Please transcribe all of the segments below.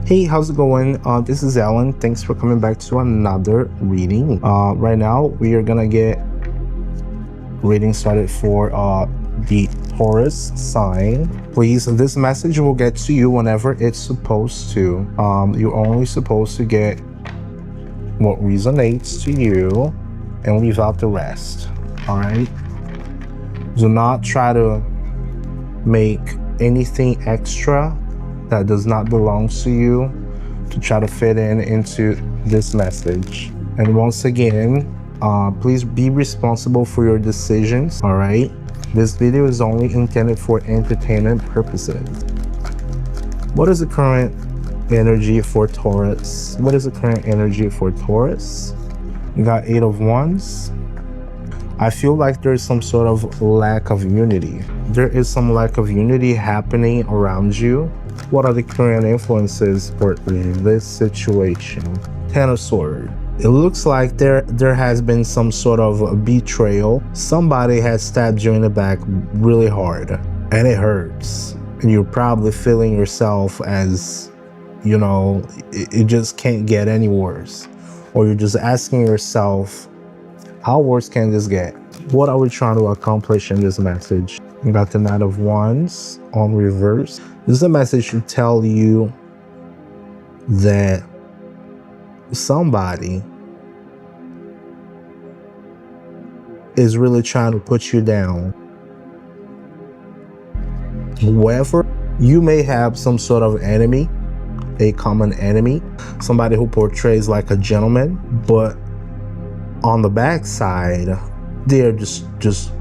Hey, how's it going? This is Alan. Thanks for coming back to another reading. Right now, we are gonna get reading started for the Taurus sign. Please, this message will get to you whenever it's supposed to. You're only supposed to get what resonates to you and leave out the rest. All right? Do not try to make anything extra that does not belong to you to try to fit into this message. And once again, please be responsible for your decisions. All right, this video is only intended for entertainment purposes. What is the current energy for Taurus? What is the current energy for Taurus? You got 8 of Wands. I feel like there's some sort of lack of unity. There is some lack of unity happening around you. What are the current influences for this situation? 10 of Swords. It looks like there has been some sort of betrayal. Somebody has stabbed you in the back really hard and it hurts. And you're probably feeling yourself as, you know, it just can't get any worse. Or you're just asking yourself, how worse can this get? What are we trying to accomplish in this message? You got the Knight of Wands on reverse. This is a message to tell you that somebody is really trying to put you down. Whoever, you may have some sort of enemy, a common enemy, somebody who portrays like a gentleman, but on the backside, they're just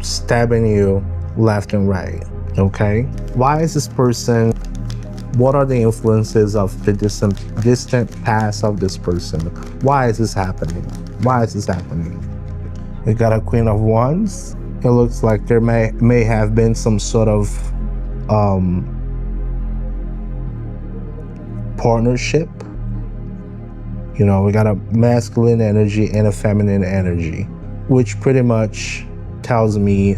stabbing you left and right. Okay, why is this person, what are the influences of the distant past of this person? Why is this happening? Why is this happening? We got a Queen of Wands. It looks like there may have been some sort of partnership. You know, we got a masculine energy and a feminine energy, which pretty much tells me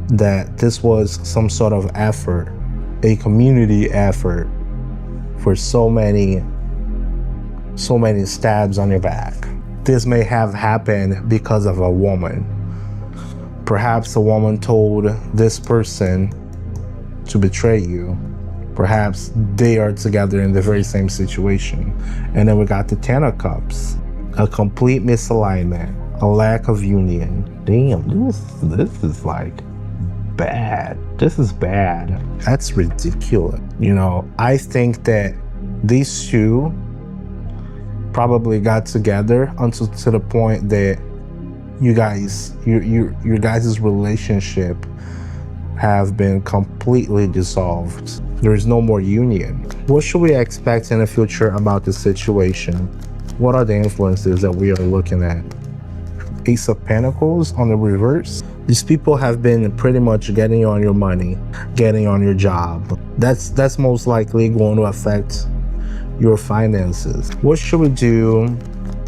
that this was some sort of effort, a community effort for so many stabs on your back. This may have happened because of a woman. Perhaps a woman told this person to betray you. Perhaps they are together in the very same situation. And then we got the 10 of Cups, a complete misalignment, a lack of union. Damn, this is like bad. This is bad. That's ridiculous. You know, I think that these two probably got together until to the point that you guys, your guys' relationship have been completely dissolved. There is no more union. What should we expect in the future about this situation? What are the influences that we are looking at? Ace of Pentacles on the reverse. These people have been pretty much getting on your money, getting on your job. That's most likely going to affect your finances. What should we do?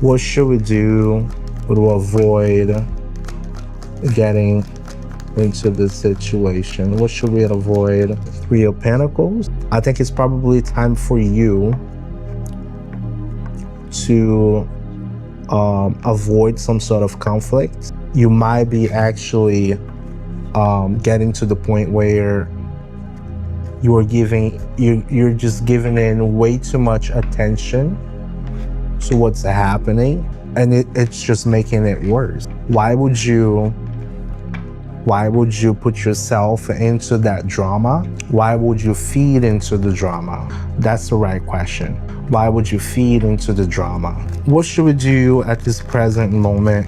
What should we do to avoid getting into this situation? What should we avoid? 3 of Pentacles. I think it's probably time for you to avoid some sort of conflict. You might be actually getting to the point where you're just giving in way too much attention to what's happening, and it's just making it worse. Why would you put yourself into that drama? Why would you feed into the drama? That's the right question. Why would you feed into the drama? What should we do at this present moment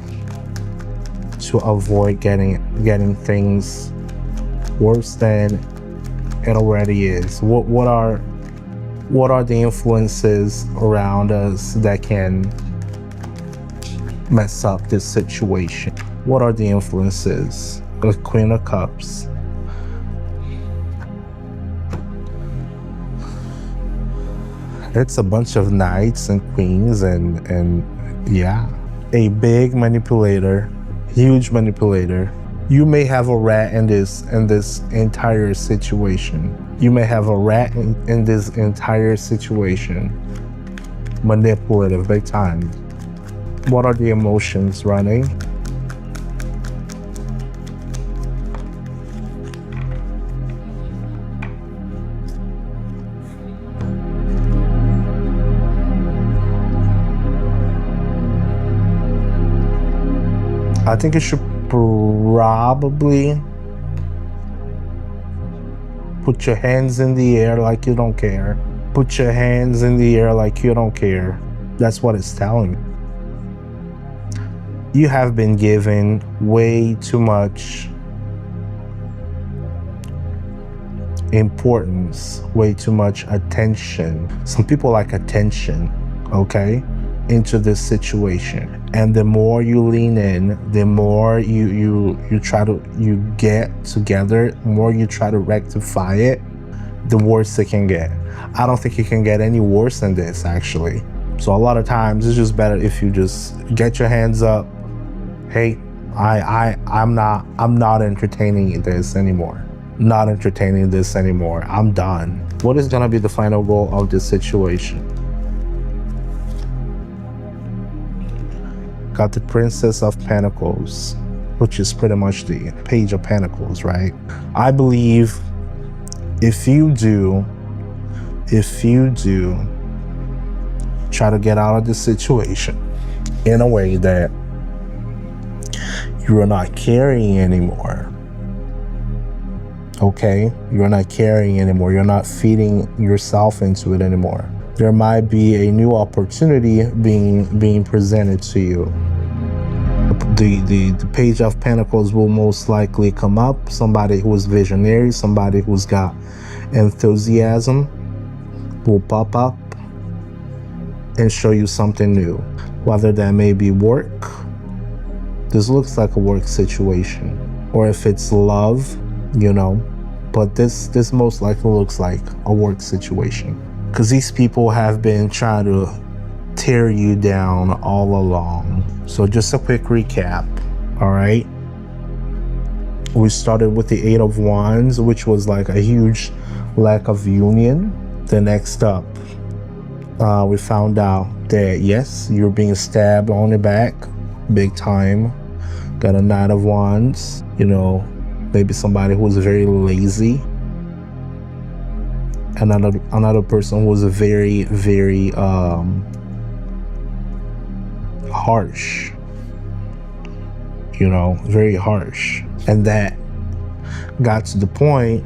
to avoid getting things worse than it already is? What are the influences around us that can mess up this situation? What are the influences? The Queen of Cups. It's a bunch of knights and queens and yeah, a big manipulator, huge manipulator. You may have a rat in this entire situation. You may have a rat in this entire situation. Manipulative, big time. What are the emotions running? I think you should probably put your hands in the air like you don't care. Put your hands in the air like you don't care. That's what it's telling me. You have been given way too much importance, way too much attention. Some people like attention, okay, into this situation. And the more you lean in, the more you get together, the more you try to rectify it, the worse it can get. I don't think it can get any worse than this, actually. So a lot of times it's just better if you just get your hands up. Hey, I'm not entertaining this anymore. Not entertaining this anymore. I'm done. What is gonna be the final goal of this situation? Got the Princess of Pentacles, which is pretty much the Page of Pentacles, right? I believe if you do try to get out of this situation in a way that you are not carrying anymore, okay? You're not carrying anymore. You're not feeding yourself into it anymore. There might be a new opportunity being presented to you. The Page of Pentacles will most likely come up. Somebody who is visionary, somebody who's got enthusiasm will pop up and show you something new. Whether that may be work, this looks like a work situation, or if it's love, you know, but this most likely looks like a work situation, because these people have been trying to tear you down all along. So just a quick recap, all right? We started with the Eight of Wands, which was like a huge lack of union. The next up, we found out that yes, you're being stabbed on the back, big time. Got a Knight of Wands, you know, maybe somebody who was very lazy. Another person who was very, very harsh, you know, very harsh. And that got to the point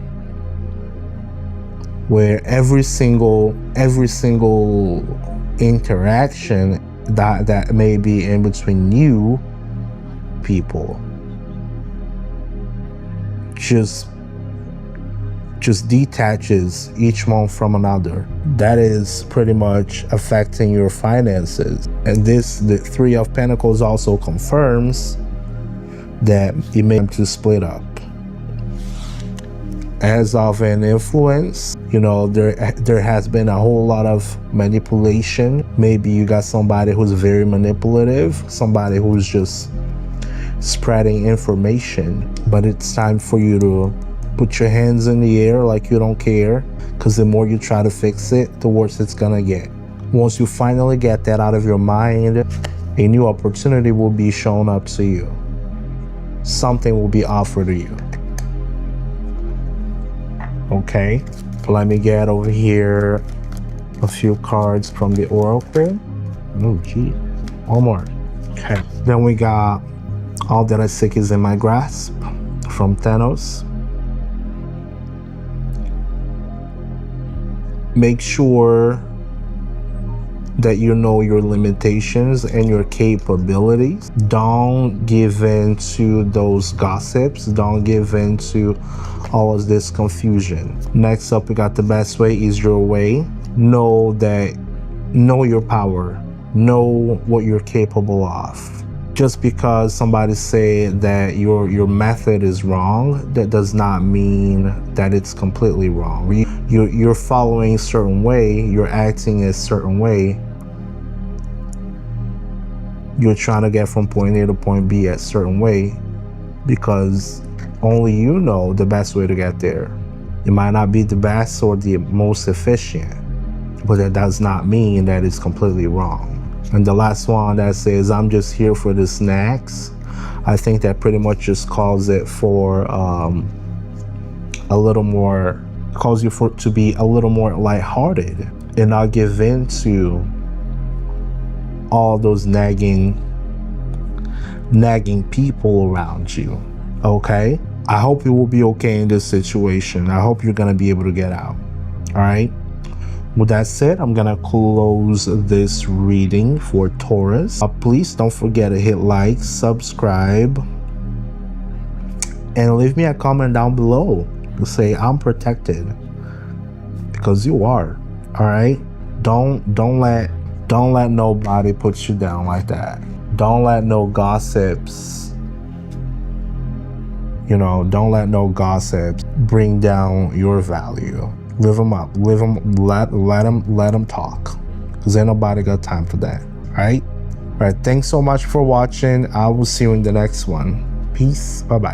where every single interaction that may be in between you people just detaches each one from another. That is pretty much affecting your finances. And the Three of Pentacles also confirms that you may have to split up. As of an influence, you know, there has been a whole lot of manipulation. Maybe you got somebody who's very manipulative, somebody who's just spreading information, but it's time for you to put your hands in the air like you don't care, because the more you try to fix it, the worse it's gonna get. Once you finally get that out of your mind, a new opportunity will be shown up to you. Something will be offered to you. Okay, let me get over here a few cards from the Oracle. Oh, gee, one more. Okay, then we got All That I Seek Is in My Grasp from Taurus. Make sure that you know your limitations and your capabilities. Don't give in to those gossips. Don't give in to all of this confusion. Next up, we got The Best Way Is Your Way. Know your power. Know what you're capable of. Just because somebody say that your method is wrong, that does not mean that it's completely wrong. You're following a certain way, you're acting a certain way. You're trying to get from point A to point B a certain way because only you know the best way to get there. It might not be the best or the most efficient, but that does not mean that it's completely wrong. And the last one that says, I'm just here for the snacks, I think that pretty much just calls it for a little more, calls you for to be a little more lighthearted and not give in to all those nagging people around you. Okay? I hope you will be okay in this situation. I hope you're gonna be able to get out. All right? With that said, I'm gonna close this reading for Taurus. Please don't forget to hit like, subscribe, and leave me a comment down below to say I'm protected, because you are. All right? Don't let nobody put you down like that. Don't let no gossips, don't let no gossips bring down your value. Live them up. Let them talk, because ain't nobody got time for that. All right? Thanks so much for watching. I will see you in the next one. Peace. Bye-bye.